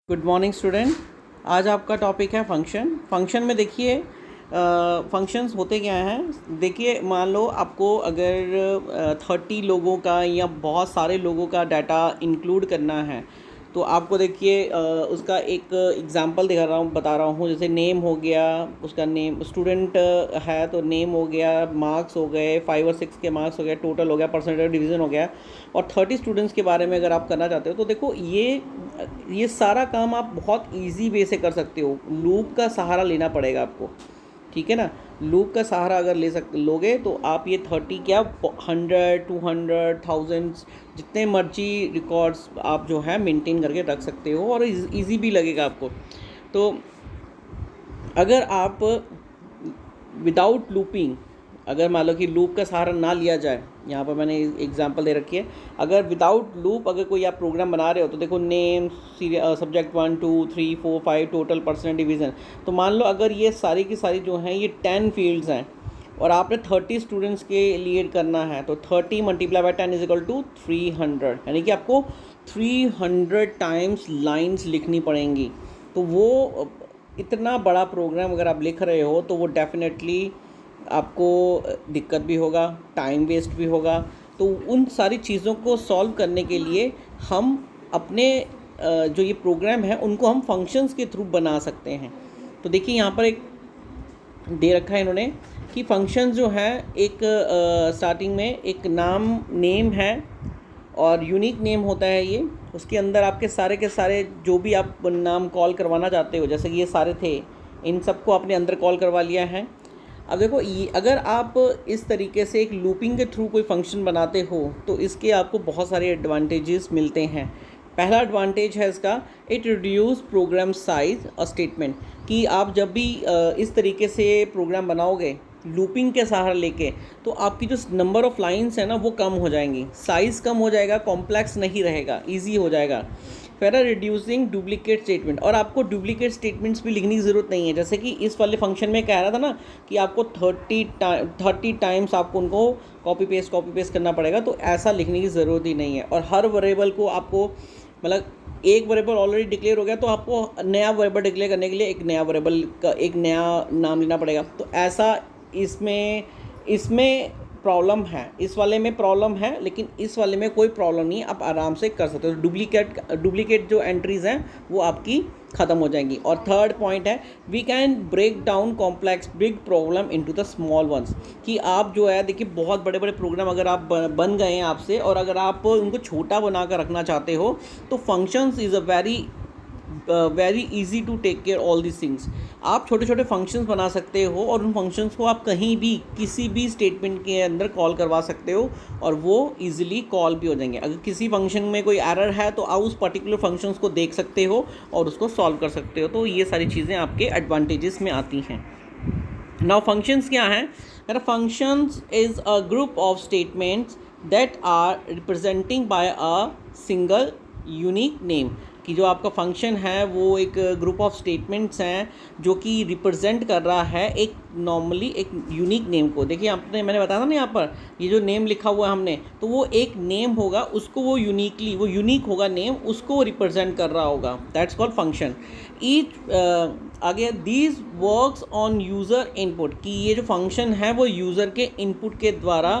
Good morning student. आज आपका topic है फंक्शन में देखिए फंक्शंस होते क्या हैं। देखिए मान लो आपको अगर 30 लोगों का या बहुत सारे लोगों का डाटा इंक्लूड करना है तो आपको देखिए उसका एक एग्जांपल बता रहा हूँ। जैसे नेम हो गया, उसका नेम स्टूडेंट है तो नेम हो गया, मार्क्स हो गए 5 और 6 के मार्क्स हो गया, टोटल हो गया, परसेंटेज डिवीज़न हो गया और 30 स्टूडेंट्स के बारे में अगर आप करना चाहते हो तो देखो ये सारा काम आप बहुत इजी वे से कर सकते हो। लूप का सहारा लेना पड़ेगा आपको, ठीक है ना। लूप का सहारा अगर लोगे तो आप ये 30 क्या 100 200 थाउजेंड्स जितने मर्जी रिकॉर्ड्स आप जो है मेंटेन करके रख सकते हो और इजी भी लगेगा आपको। तो अगर आप विदाउट लूपिंग, अगर मान लो कि लूप का सहारा ना लिया जाए, यहाँ पर मैंने एग्जांपल दे रखी है, अगर विदाउट लूप अगर कोई आप प्रोग्राम बना रहे हो तो देखो name, subject 1 2 3 4 5 total, percent, division. तो मान लो अगर ये सारी की सारी जो हैं ये 10 फील्ड्स हैं और आपने 30 स्टूडेंट्स के लिए करना है तो 30 multiply by 10 is equal to 300, यानी कि आपको 300 टाइम्स लाइन्स लिखनी पड़ेंगी। तो वो इतना बड़ा प्रोग्राम अगर आप लिख रहे हो तो वो डेफिनेटली आपको दिक्कत भी होगा, टाइम वेस्ट भी होगा। तो उन सारी चीज़ों को सॉल्व करने के लिए हम अपने जो ये प्रोग्राम है उनको हम फंक्शंस के थ्रू बना सकते हैं। तो देखिए यहाँ पर एक दे रखा है इन्होंने कि फंक्शंस जो है एक स्टार्टिंग में एक नेम है और यूनिक नेम होता है ये। उसके अंदर आपके सारे के सारे जो भी आप नाम कॉल करवाना चाहते हो, जैसे कि ये सारे थे, इन सबको आपने अंदर कॉल करवा लिया है। अब देखो अगर आप इस तरीके से एक लूपिंग के थ्रू कोई फंक्शन बनाते हो तो इसके आपको बहुत सारे एडवांटेजेस मिलते हैं। पहला एडवांटेज है इसका, इट रिड्यूस प्रोग्राम साइज और स्टेटमेंट, कि आप जब भी इस तरीके से प्रोग्राम बनाओगे लूपिंग के सहारा लेके तो आपकी जो नंबर ऑफ़ लाइंस है ना वो कम हो जाएंगी, साइज़ कम हो जाएगा, कॉम्प्लेक्स नहीं रहेगा, ईजी हो जाएगा। फिर रिड्यूसिंग डुप्लीकेट स्टेटमेंट, और आपको डुप्लीकेट स्टेटमेंट्स भी लिखने की ज़रूरत नहीं है। जैसे कि इस वाले फंक्शन में कह रहा था ना कि आपको 30 टाइम्स आपको उनको कॉपी पेस्ट करना पड़ेगा, तो ऐसा लिखने की ज़रूरत ही नहीं है। और हर वेरिएबल को आपको मतलब एक वेरिएबल ऑलरेडी डिक्लेयर हो गया तो आपको नया वेरिएबल डिक्लेयर करने के लिए एक नया वेरिएबल का एक नया नाम लेना पड़ेगा। तो ऐसा इसमें प्रॉब्लम है, इस वाले में प्रॉब्लम है, लेकिन इस वाले में कोई प्रॉब्लम नहीं है, आप आराम से कर सकते हो। डुप्लीकेट जो एंट्रीज़ हैं वो आपकी ख़त्म हो जाएंगी। और थर्ड पॉइंट है, we can break down complex big problem into the small ones, कि आप जो है देखिए बहुत बड़े बड़े प्रोग्राम अगर आप बन गए हैं आपसे और अगर आप उनको छोटा बना कर रखना चाहते हो तो functions is a very easy to take care all this things. आप छोटे छोटे फंक्शंस बना सकते हो और उन फंक्शंस को आप कहीं भी किसी भी स्टेटमेंट के अंदर कॉल करवा सकते हो और वो इजीली कॉल भी हो जाएंगे। अगर किसी फंक्शन में कोई एरर है तो आप उस पर्टिकुलर फंक्शंस को देख सकते हो और उसको सॉल्व कर सकते हो। तो ये सारी चीज़ें आपके एडवांटेजेस में आती हैं। नाउ फंक्शंस क्या हैं? Functions is a group of statements that are representing by a single unique name, कि जो आपका फंक्शन है वो एक ग्रुप ऑफ स्टेटमेंट्स हैं जो कि रिप्रेजेंट कर रहा है एक नॉर्मली एक यूनिक नेम को। देखिए मैंने बताया था ना यहाँ पर ये जो नेम लिखा हुआ है हमने, तो वो एक नेम होगा, उसको वो यूनिक होगा नेम, उसको रिप्रेजेंट कर रहा होगा, दैट्स कॉल्ड फंक्शन। आगे these works on user input, कि ये जो फंक्शन है वो यूज़र के इनपुट के द्वारा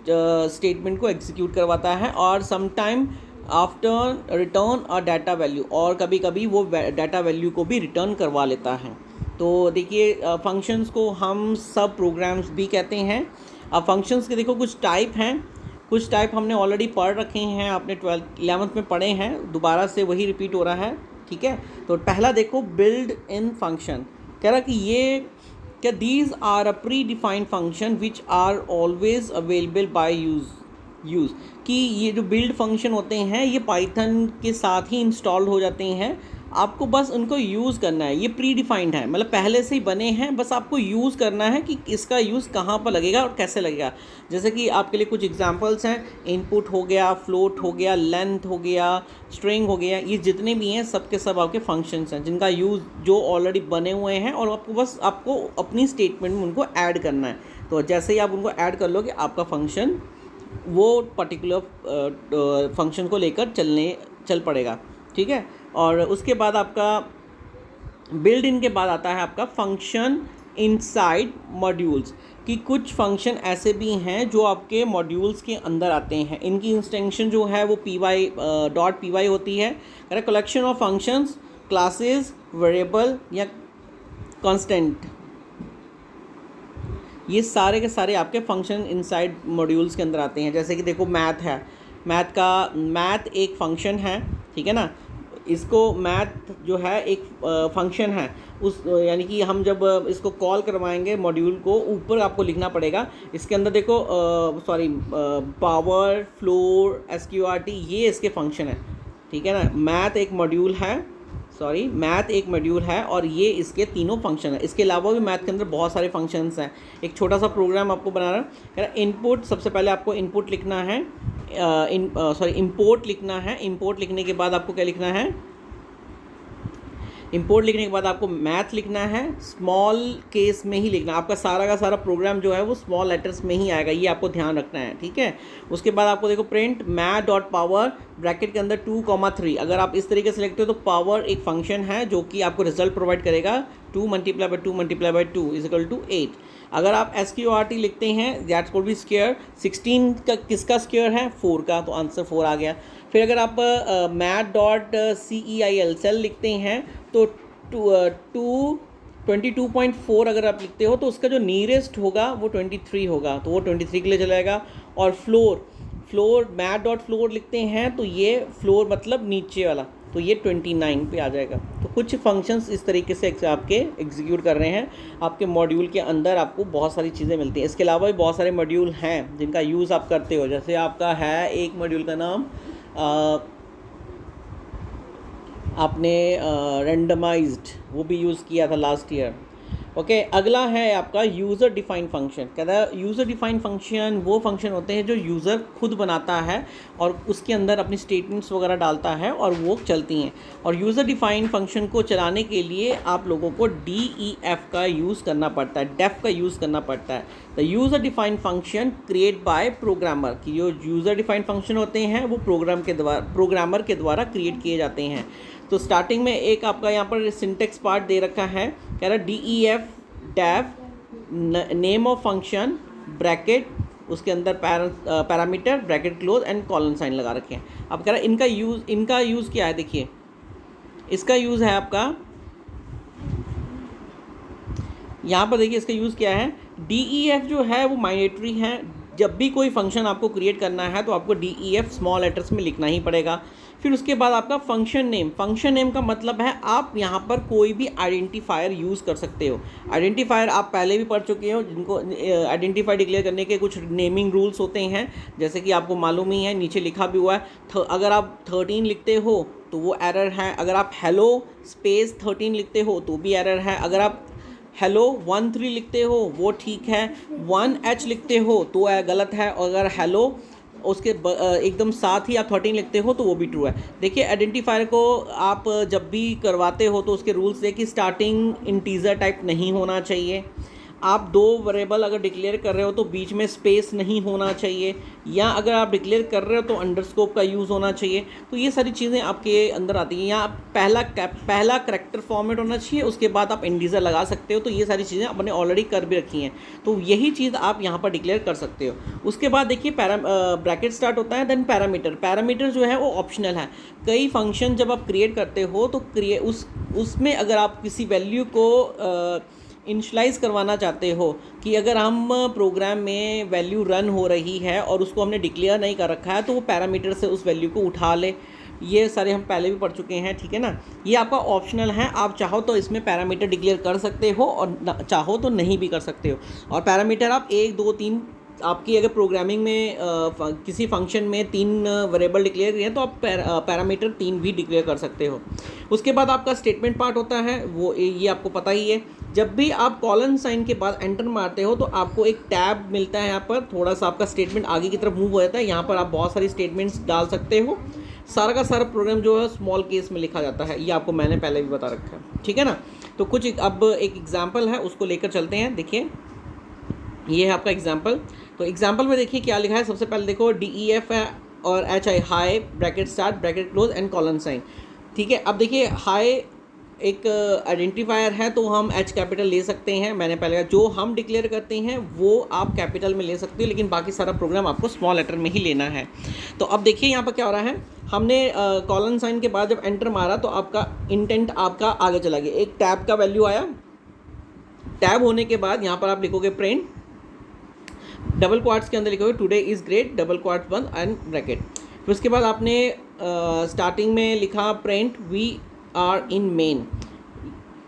स्टेटमेंट को एग्जीक्यूट करवाता है और समटाइम आफ्टर रिटर्न और डाटा वैल्यू, और कभी कभी वो डाटा वैल्यू को भी रिटर्न करवा लेता है। तो देखिए फंक्शंस को हम सब प्रोग्राम्स भी कहते हैं। अब फंक्शंस के देखो कुछ टाइप हैं, कुछ टाइप हमने ऑलरेडी पढ़ रखे हैं, आपने 11th में पढ़े हैं, दोबारा से वही रिपीट हो रहा है, ठीक है। तो पहला देखो बिल्ड इन फंक्शन, कह रहा कि ये क्या these are a predefined function which are always available by use, कि ये जो बिल्ड फंक्शन होते हैं ये पाइथन के साथ ही इंस्टॉल हो जाते हैं, आपको बस उनको यूज़ करना है। ये प्री डिफाइंड है, मतलब पहले से ही बने हैं, बस आपको यूज़ करना है कि इसका यूज़ कहाँ पर लगेगा और कैसे लगेगा। जैसे कि आपके लिए कुछ एग्जांपल्स हैं, इनपुट हो गया, फ्लोट हो गया, लेंथ हो गया, स्ट्रिंग हो गया, ये जितने भी हैं सब के सब आपके फंक्शंस हैं जिनका यूज़ जो ऑलरेडी बने हुए हैं और आपको अपनी स्टेटमेंट में उनको ऐड करना है। तो जैसे ही आप उनको ऐड कर लोगे आपका फंक्शन वो पर्टिकुलर फंक्शन को लेकर चल पड़ेगा, ठीक है। और उसके बाद आपका बिल्ड इन के बाद आता है आपका फंक्शन इनसाइड मॉड्यूल्स, कि कुछ फंक्शन ऐसे भी हैं जो आपके मॉड्यूल्स के अंदर आते हैं। इनकी इंस्टेंशन जो है वो py होती है, collection of functions, classes, variable या कांस्टेंट, ये सारे के सारे आपके फंक्शन इनसाइड मॉड्यूल्स के अंदर आते हैं। जैसे कि देखो मैथ है, मैथ एक फंक्शन है, ठीक है ना। इसको मैथ जो है एक फंक्शन है, उस यानी कि हम जब इसको कॉल करवाएंगे मॉड्यूल को, ऊपर आपको लिखना पड़ेगा। इसके अंदर देखो पावर, फ्लोर, SQRT, ये इसके फंक्शन है, ठीक है ना। मैथ एक मॉड्यूल है और ये इसके तीनों फंक्शन है। इसके अलावा भी मैथ के अंदर बहुत सारे फंक्शंस हैं। एक छोटा सा प्रोग्राम आपको बनाना है। इनपुट, सबसे पहले आपको इनपुट लिखना है, इंपोर्ट लिखना है। इंपोर्ट लिखने के बाद आपको क्या लिखना है, इंपोर्ट लिखने के बाद आपको मैथ लिखना है, स्मॉल केस में ही लिखना। आपका सारा का सारा प्रोग्राम जो है वो स्मॉल लेटर्स में ही आएगा, ये आपको ध्यान रखना है, ठीक है। उसके बाद आपको देखो print math dot power bracket के अंदर 2,3। अगर आप इस तरीके से लिखते हो तो पावर एक फंक्शन है जो कि आपको रिजल्ट प्रोवाइड करेगा 2 × 2 × 2 = 8। अगर आप SQRT लिखते हैं, दैट्स कोड बी स्क्वायर, 16 का किसका स्क्वायर है, 4 का, तो आंसर 4 आ गया। फिर अगर आप मैथ डॉट CEIL सेल लिखते हैं तो 22.4 अगर आप लिखते हो तो उसका जो नियरेस्ट होगा वो 23 होगा, तो वो 23 के लिए चलाएगा। और फ्लोर मैथ डॉट फ्लोर लिखते हैं तो ये फ्लोर मतलब नीचे वाला, तो ये 29 पे आ जाएगा। तो कुछ फंक्शंस इस तरीके से आपके एग्जीक्यूट कर रहे हैं। आपके मॉड्यूल के अंदर आपको बहुत सारी चीज़ें मिलती हैं। इसके अलावा भी बहुत सारे मॉड्यूल हैं जिनका यूज़ आप करते हो। जैसे आपका है एक मॉड्यूल का नाम आपने रेंडमाइज्ड, वो भी यूज़ किया था लास्ट ईयर। ओके, अगला है आपका यूज़र डिफाइंड फंक्शन। कहता है यूज़र डिफाइंड फंक्शन वो फंक्शन होते हैं जो यूज़र खुद बनाता है और उसके अंदर अपनी स्टेटमेंट्स वगैरह डालता है और वो चलती हैं। और यूज़र डिफाइंड फंक्शन को चलाने के लिए आप लोगों को DEF का यूज़ करना पड़ता है, डेफ का यूज़ करना पड़ता है। The user defined function create bye programmer, कि जो यूज़र डिफाइंड फंक्शन होते हैं वो प्रोग्रामर के द्वारा क्रिएट किए जाते हैं। तो स्टार्टिंग में एक आपका यहाँ पर सिंटेक्स पार्ट दे रखा है, कह रहा DEF def name of function bracket, उसके अंदर parameter bracket close and colon sign लगा रखे हैं। अब कह रहा है इनका यूज़ क्या है, देखिए इसका यूज़ है आपका यहाँ पर, देखिए इसका यूज़ क्या है। DEF जो है वो मैंडेटरी है। जब भी कोई फंक्शन आपको क्रिएट करना है तो आपको DEF स्मॉल लेटर्स में लिखना ही पड़ेगा। फिर उसके बाद आपका फंक्शन नेम का मतलब है आप यहाँ पर कोई भी आइडेंटिफायर यूज़ कर सकते हो। आइडेंटिफायर आप पहले भी पढ़ चुके हो, जिनको आइडेंटिफायर डिक्लेयर करने के कुछ नेमिंग रूल्स होते हैं, जैसे कि आपको मालूम ही है, नीचे लिखा भी हुआ है। अगर आप 13 लिखते हो तो वो एरर है। अगर आप हेलो स्पेस 13 लिखते हो तो भी एरर है। अगर आप हेलो 13 लिखते हो वो ठीक है, 1H लिखते हो तो गलत है। अगर हेलो उसके एकदम साथ ही आप 13 लिखते हो तो वो भी ट्रू है। देखिए आइडेंटिफायर को आप जब भी करवाते हो तो उसके रूल्स देखिए, स्टार्टिंग इंटीजर टाइप नहीं होना चाहिए। आप 2 वेरिएबल अगर डिक्लेयर कर रहे हो तो बीच में स्पेस नहीं होना चाहिए, या अगर आप डिक्लेयर कर रहे हो तो अंडरस्कोप का यूज़ होना चाहिए। तो ये सारी चीज़ें आपके अंदर आती हैं। यहाँ पहला करैक्टर फॉर्मेट होना चाहिए, उसके बाद आप इंटीजर लगा सकते हो। तो ये सारी चीज़ें आपने ऑलरेडी कर भी रखी हैं, तो यही चीज़ आप यहाँ पर डिक्लेयर कर सकते हो। उसके बाद देखिए ब्रैकेट स्टार्ट होता है, देन पैरामीटर जो है वो ऑप्शनल है। कई फंक्शन जब आप क्रिएट करते हो तो उसमें अगर आप किसी वैल्यू को इनिशलाइज़ करवाना चाहते हो, कि अगर हम प्रोग्राम में वैल्यू रन हो रही है और उसको हमने डिक्लेयर नहीं कर रखा है तो वो पैरामीटर से उस वैल्यू को उठा ले। ये सारे हम पहले भी पढ़ चुके हैं, ठीक है ना। ये आपका ऑप्शनल है, आप चाहो तो इसमें पैरामीटर डिक्लेयर कर सकते हो और चाहो तो नहीं भी कर सकते हो। और पैरामीटर आप 1 2 3, आपकी अगर प्रोग्रामिंग में किसी फंक्शन में 3 वेरिएबल डिक्लेयर किए हैं तो आप पैरामीटर 3 भी डिक्लेयर कर सकते हो। उसके बाद आपका स्टेटमेंट पार्ट होता है, वो ये आपको पता ही है। जब भी आप कॉलन साइन के बाद एंटर मारते हो तो आपको एक टैब मिलता है, यहाँ पर थोड़ा सा आपका स्टेटमेंट आगे की तरफ मूव हो जाता है। यहाँ पर आप बहुत सारी स्टेटमेंट्स डाल सकते हो। सारा का सारा प्रोग्राम जो है स्मॉल केस में लिखा जाता है, ये आपको मैंने पहले भी बता रखा है, ठीक है ना। तो कुछ अब एक एग्जाम्पल है, उसको लेकर चलते हैं। देखिए ये है आपका एग्जाम्पल। तो एग्जाम्पल में देखिए क्या लिखा है। सबसे पहले देखो DEF है और HI hi bracket start bracket close and colon sign. ठीक है। अब देखिए हाई एक आइडेंटिफायर है तो हम एच कैपिटल ले सकते हैं। मैंने पहले कहा जो हम डिक्लेयर करते हैं वो आप कैपिटल में ले सकते हो, लेकिन बाकी सारा प्रोग्राम आपको स्मॉल लेटर में ही लेना है। तो अब देखिए यहाँ पर क्या हो रहा है, हमने कॉलन साइन के बाद जब एंटर मारा तो आपका इंटेंट आपका आगे चला गया, एक टैब का वैल्यू आया। टैब होने के बाद यहाँ पर आप लिखोगे प्रिंट, डबल क्वार्ट्स के अंदर लिखोगे today is great, double quotes बंद एंड ब्रैकेट। फिर उसके बाद आपने स्टार्टिंग में लिखा print we are in main,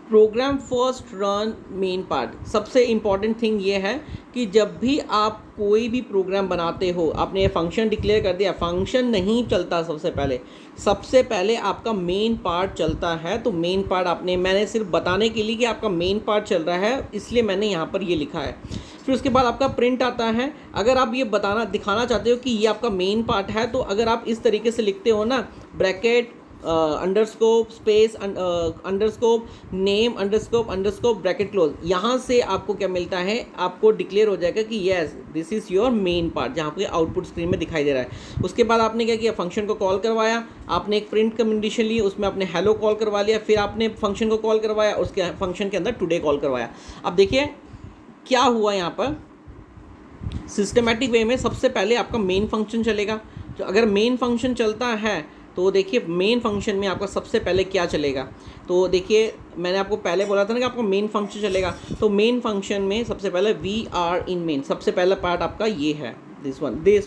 program first run main part. सबसे इम्पॉर्टेंट थिंग ये है कि जब भी आप कोई भी प्रोग्राम बनाते हो, आपने फंक्शन डिक्लेयर कर दिया, फंक्शन नहीं चलता सबसे पहले आपका मेन पार्ट चलता है। तो मेन पार्ट आपने, मैंने सिर्फ बताने के लिए कि आपका मेन पार्ट चल रहा है इसलिए मैंने यहाँ पर ये लिखा है। फिर उसके बाद आपका प्रिंट आता है। अगर आप ये दिखाना चाहते हो कि ये आपका मेन पार्ट है, तो अगर आप इस तरीके से लिखते हो ना, bracket अंडरस्कोप space अंडरस्कोप name अंडरस्कोप bracket close, यहाँ से आपको क्या मिलता है, आपको डिक्लेयर हो जाएगा कि yes this is your main part, जहाँ पे आउटपुट स्क्रीन में दिखाई दे रहा है। उसके बाद आपने क्या किया, फंक्शन को कॉल करवाया, आपने एक प्रिंट कंडीशन ली, उसमें आपने हेलो कॉल करवा लिया, फिर आपने फंक्शन को कॉल करवाया, उसके फंक्शन के अंदर टुडे कॉल करवाया। अब देखिए क्या हुआ यहाँ पर, सिस्टमेटिक वे में सबसे पहले आपका मेन फंक्शन चलेगा। तो अगर मेन फंक्शन चलता है तो देखिए मेन फंक्शन में आपका सबसे पहले क्या चलेगा, तो देखिए मैंने आपको पहले बोला था ना कि आपका मेन फंक्शन चलेगा। तो मेन फंक्शन में सबसे पहले वी आर इन मेन, सबसे पहला पार्ट आपका ये है, दिस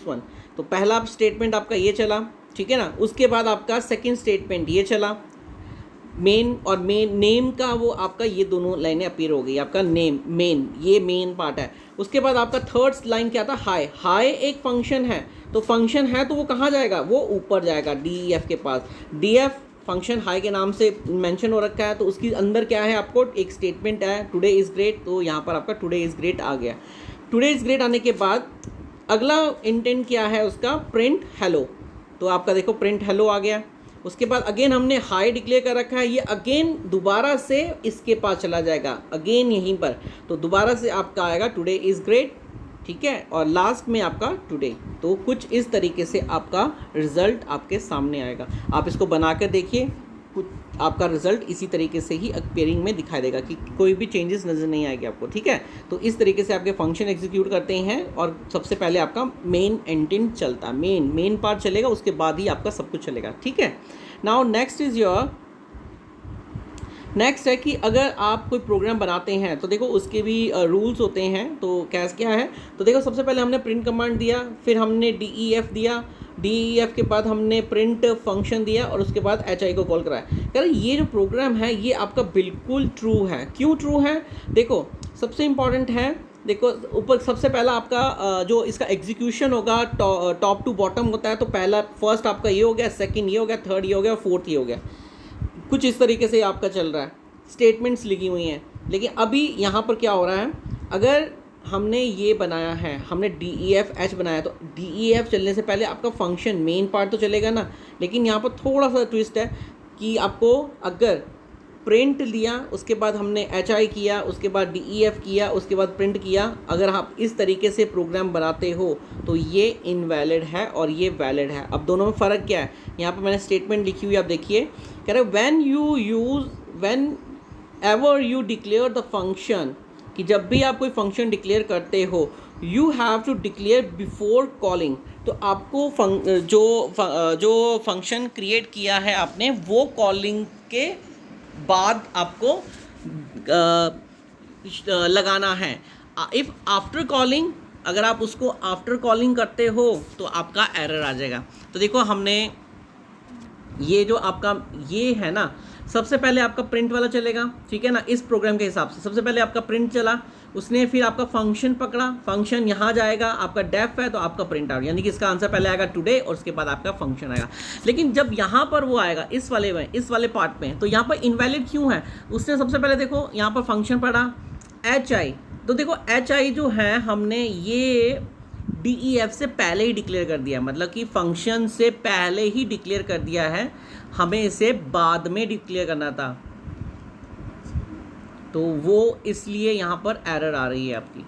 वन। तो पहला स्टेटमेंट आपका ये चला, ठीक है ना। उसके बाद आपका सेकंड स्टेटमेंट ये चला, मेन और मेन नेम का वो आपका ये दोनों लाइनें अपीयर हो गई, आपका नेम मेन, ये मेन पार्ट है। उसके बाद आपका थर्ड लाइन क्या था, हाई। हाई एक फंक्शन है, तो फंक्शन है तो वो कहाँ जाएगा, वो ऊपर जाएगा DEF के पास। DEF फंक्शन हाई के नाम से मेंशन हो रखा है, तो उसके अंदर क्या है, आपको एक स्टेटमेंट है टुडे इज़ ग्रेट, तो यहाँ पर आपका टुडे इज़ ग्रेट आ गया। टुडे इज़ ग्रेट आने के बाद अगला इंटेंट क्या है उसका, प्रिंट हेलो, तो आपका देखो प्रिंट हेलो आ गया। उसके बाद अगेन हमने हाई डिक्लेयर कर रखा है, ये अगेन दोबारा से इसके पास चला जाएगा, अगेन यहीं पर, तो दोबारा से आपका आएगा टुडे इज़ ग्रेट, ठीक है, और लास्ट में आपका टुडे। तो कुछ इस तरीके से आपका रिज़ल्ट आपके सामने आएगा। आप इसको बना कर देखिए, कुछ आपका रिज़ल्ट इसी तरीके से ही अपीयरिंग में दिखाई देगा कि कोई भी चेंजेस नज़र नहीं आएगी आपको, ठीक है। तो इस तरीके से आपके फंक्शन एग्जीक्यूट करते हैं और सबसे पहले आपका मेन इंटेंट चलता है, मेन पार्ट चलेगा, उसके बाद ही आपका सब कुछ चलेगा, ठीक है। नाउ नेक्स्ट है कि अगर आप कोई प्रोग्राम बनाते हैं तो देखो उसके भी रूल्स होते हैं। तो क्या है, तो देखो सबसे पहले हमने प्रिंट कमांड दिया, फिर हमने DEF दिया, DEF के बाद हमने प्रिंट फंक्शन दिया और उसके बाद HI को कॉल कराया। यार ये जो प्रोग्राम है ये आपका बिल्कुल ट्रू है। क्यों ट्रू है, देखो सबसे इम्पॉर्टेंट है, देखो ऊपर सबसे पहला आपका जो इसका एग्जीक्यूशन होगा टॉप टू बॉटम होता है, तो पहला फर्स्ट आपका ये हो गया, सेकंड ये हो गया, थर्ड ये हो गया, फोर्थ ये हो गया, कुछ इस तरीके से आपका चल रहा है, स्टेटमेंट्स लिखी हुई हैं। लेकिन अभी यहाँ पर क्या हो रहा है, अगर हमने ये बनाया है, हमने DEF H बनाया, तो DEF चलने से पहले आपका फंक्शन मेन पार्ट तो चलेगा ना, लेकिन यहाँ पर थोड़ा सा ट्विस्ट है कि आपको अगर प्रिंट लिया, उसके बाद हमने HI किया, उसके बाद DEF किया, उसके बाद प्रिंट किया, अगर आप इस तरीके से प्रोग्राम बनाते हो तो ये इनवैलिड है और ये वैलिड है। अब दोनों में फ़र्क क्या है, यहाँ पर मैंने स्टेटमेंट लिखी हुई, आप देखिए कह रहे whenever you declare the function, कि जब भी आप कोई फंक्शन डिक्लेयर करते हो, you have to declare before calling. तो आपको जो फंक्शन क्रिएट किया है आपने, वो कॉलिंग के बाद आपको लगाना है। इफ़ आफ्टर कॉलिंग, अगर आप उसको आफ्टर कॉलिंग करते हो तो आपका एरर आ जाएगा। तो देखो हमने ये जो आपका ये है ना, सबसे पहले आपका प्रिंट वाला चलेगा, ठीक है ना, इस प्रोग्राम के हिसाब से सबसे पहले आपका प्रिंट चला, उसने फिर आपका फंक्शन पकड़ा, फंक्शन यहाँ जाएगा, आपका डेफ है तो आपका प्रिंट आउट, यानी कि इसका आंसर पहले आएगा टुडे और उसके बाद आपका फंक्शन आएगा। लेकिन जब यहाँ पर वो आएगा इस वाले पार्ट में, तो यहाँ पर इनवैलिड क्यों है, उसने सबसे पहले देखो यहाँ पर फंक्शन पढ़ा HI, तो देखो HI जो है हमने ये DEF से पहले ही डिक्लेयर कर दिया, मतलब कि फंक्शन से पहले ही डिक्लेयर कर दिया है, हमें इसे बाद में डिक्लेयर करना था, तो वो इसलिए यहाँ पर एरर आ रही है आपकी,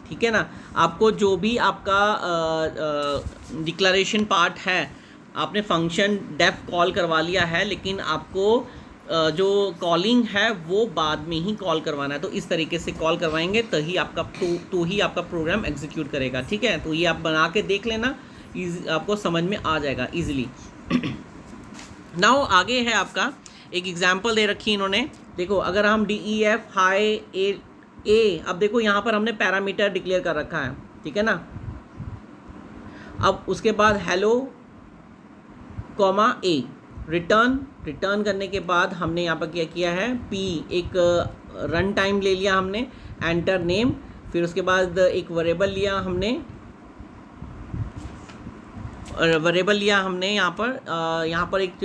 ठीक है ना। आपको जो भी आपका डिक्लेरेशन पार्ट है आपने फंक्शन डेफ कॉल करवा लिया है, लेकिन आपको जो कॉलिंग है वो बाद में ही कॉल करवाना है। तो इस तरीके से कॉल करवाएंगे तभी आपका तो ही आपका प्रोग्राम एग्जीक्यूट करेगा। ठीक है, तो ये आप बना के देख लेना, आपको समझ में आ जाएगा ईजिली। नाउ आगे है आपका एक एग्जाम्पल दे रखी है इन्होंने। देखो अगर हम DEF हाई ए, अब देखो यहाँ पर हमने पैरामीटर डिक्लेयर कर रखा है, ठीक है ना। अब उसके बाद हेलो कॉमा ए, रिटर्न करने के बाद हमने यहाँ पर क्या किया है, पी एक रन टाइम ले लिया हमने, एंटर नेम, फिर उसके बाद एक वेरिएबल लिया हमने यहाँ पर एक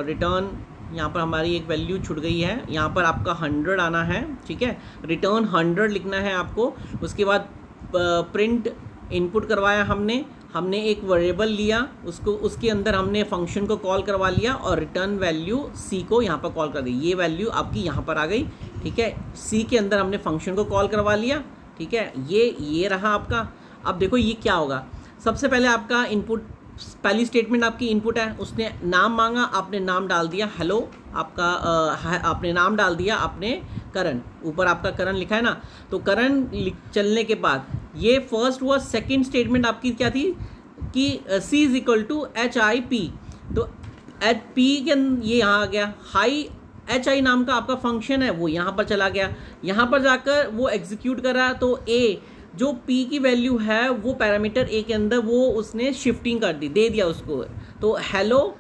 रिटर्न, यहाँ पर हमारी एक वैल्यू छूट गई है, यहाँ पर आपका 100 आना है। ठीक है, रिटर्न 100 लिखना है आपको। उसके बाद प्रिंट इनपुट करवाया हमने एक वेरिएबल लिया, उसके अंदर हमने फंक्शन को कॉल करवा लिया और रिटर्न वैल्यू सी को यहाँ पर कॉल कर दी। ये वैल्यू आपकी यहाँ पर आ गई। ठीक है, सी के अंदर हमने फंक्शन को कॉल करवा लिया। ठीक है, ये रहा आपका। अब देखो ये क्या होगा, सबसे पहले आपका इनपुट, पहली स्टेटमेंट आपकी इनपुट है, उसने नाम मांगा, आपने नाम डाल दिया हेलो, आपका आपने नाम डाल दिया, आपने करण, ऊपर आपका करण लिखा है ना, तो करण चलने के बाद ये फर्स्ट हुआ। सेकंड स्टेटमेंट आपकी क्या थी कि C is equal to HIP, तो P के ये यहाँ आ गया, हाई HI नाम का आपका फंक्शन है वो यहाँ पर चला गया, यहाँ पर जाकर वो एग्जीक्यूट कर रहा है। तो A जो P की वैल्यू है वो पैरामीटर A के अंदर वो उसने शिफ्टिंग कर दी, दे दिया उसको। तो हेलो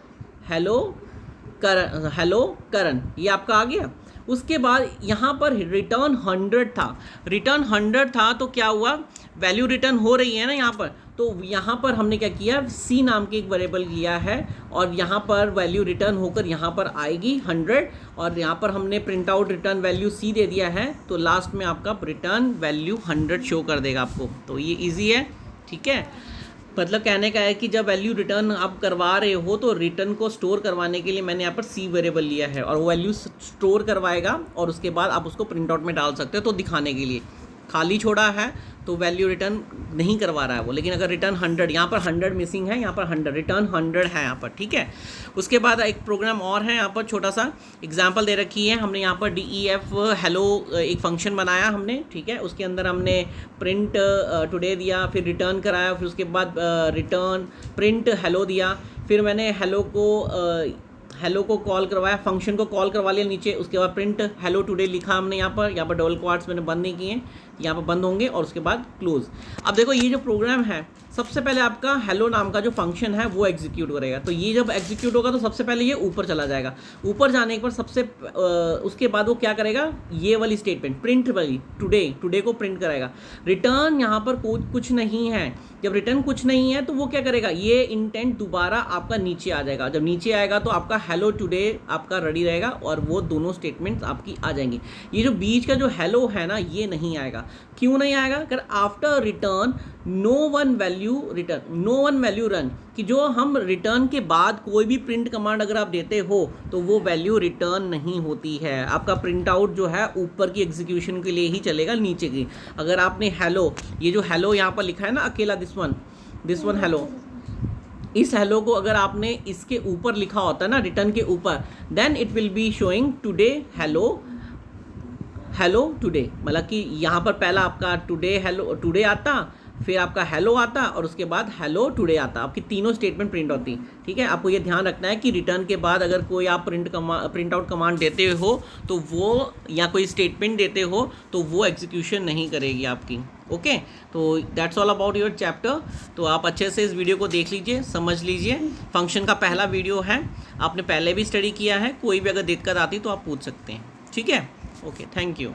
करण ये आपका आ गया। उसके बाद यहाँ पर रिटर्न 100 था, तो क्या हुआ, वैल्यू रिटर्न हो रही है ना यहाँ पर, तो यहाँ पर हमने क्या किया, C नाम के एक वेरिएबल लिया है और यहाँ पर वैल्यू रिटर्न होकर यहाँ पर आएगी 100, और यहाँ पर हमने print out return value C दे दिया है, तो लास्ट में आपका रिटर्न वैल्यू 100 शो कर देगा आपको। तो ये ईजी है। ठीक है, मतलब कहने का है कि जब वैल्यू रिटर्न आप करवा रहे हो तो रिटर्न को स्टोर करवाने के लिए मैंने यहाँ पर C वेरिएबल लिया है और वो वैल्यू स्टोर करवाएगा और उसके बाद आप उसको प्रिंट आउट में डाल सकते हो। तो दिखाने के लिए खाली छोड़ा है तो वैल्यू रिटर्न नहीं करवा रहा है वो, लेकिन अगर रिटर्न 100, यहाँ पर 100 मिसिंग है, यहाँ पर 100 रिटर्न 100 है यहाँ पर। ठीक है, उसके बाद एक प्रोग्राम और है, यहाँ पर छोटा सा एग्जांपल दे रखी है हमने, यहाँ पर DEF हेलो एक फंक्शन बनाया हमने। ठीक है, उसके अंदर हमने प्रिंट टुडे दिया, फिर रिटर्न कराया, फिर उसके बाद रिटर्न प्रिंट हेलो दिया, फिर मैंने हेलो को कॉल करवाया, फंक्शन को कॉल करवा लिया नीचे, उसके बाद प्रिंट हेलो टुडे लिखा हमने यहाँ पर डबल क्वार्ट्स मैंने बंद नहीं किए, यहाँ पर बंद होंगे, और उसके बाद क्लोज। अब देखो ये जो प्रोग्राम है, सबसे पहले आपका हेलो नाम का जो फंक्शन है वो एग्जीक्यूट करेगा। तो ये जब एग्जीक्यूट होगा तो सबसे पहले ये ऊपर चला जाएगा, ऊपर जाने पर उसके बाद वो क्या करेगा, ये वाली स्टेटमेंट प्रिंट वाली टुडे को प्रिंट कराएगा। रिटर्न यहाँ पर कुछ नहीं है, जब रिटर्न कुछ नहीं है तो वो क्या करेगा, ये इंटेंट दोबारा आपका नीचे आ जाएगा। जब नीचे आएगा तो आपका हेलो टुडे आपका रेडी रहेगा और वो दोनों स्टेटमेंट्स आपकी आ जाएंगी। ये जो बीच का जो हेलो है ना, ये नहीं आएगा। क्यों नहीं आएगा, अगर after return no one value run, कि जो हम रिटर्न के बाद कोई भी प्रिंट कमांड अगर आप देते हो तो वो वैल्यू रिटर्न नहीं होती है। आपका प्रिंट आउट जो है ऊपर की एग्जीक्यूशन के लिए ही चलेगा, नीचे की। अगर आपने हेलो, ये जो हेलो यहाँ पर लिखा है ना अकेला, दिस वन हेलो, इस हेलो को अगर आपने इसके ऊपर लिखा होता है ना, रिटर्न के ऊपर, then it will be showing today hello today, मतलब कि यहाँ पर पहला आपका टुडे आता, फिर आपका हेलो आता और उसके बाद हेलो टुडे आता। आपकी तीनों स्टेटमेंट प्रिंट होती। ठीक है, आपको ये ध्यान रखना है कि रिटर्न के बाद अगर कोई आप प्रिंट आउट कमांड देते हो तो वो, या कोई स्टेटमेंट देते हो तो वो एग्जीक्यूशन नहीं करेगी आपकी। ओके, तो that's all about your chapter. तो आप अच्छे से इस वीडियो को देख लीजिए, समझ लीजिए। फंक्शन का पहला वीडियो है, आपने पहले भी स्टडी किया है, कोई भी अगर दिक्कत आती तो आप पूछ सकते हैं। ठीक है, ओके, थैंक यू।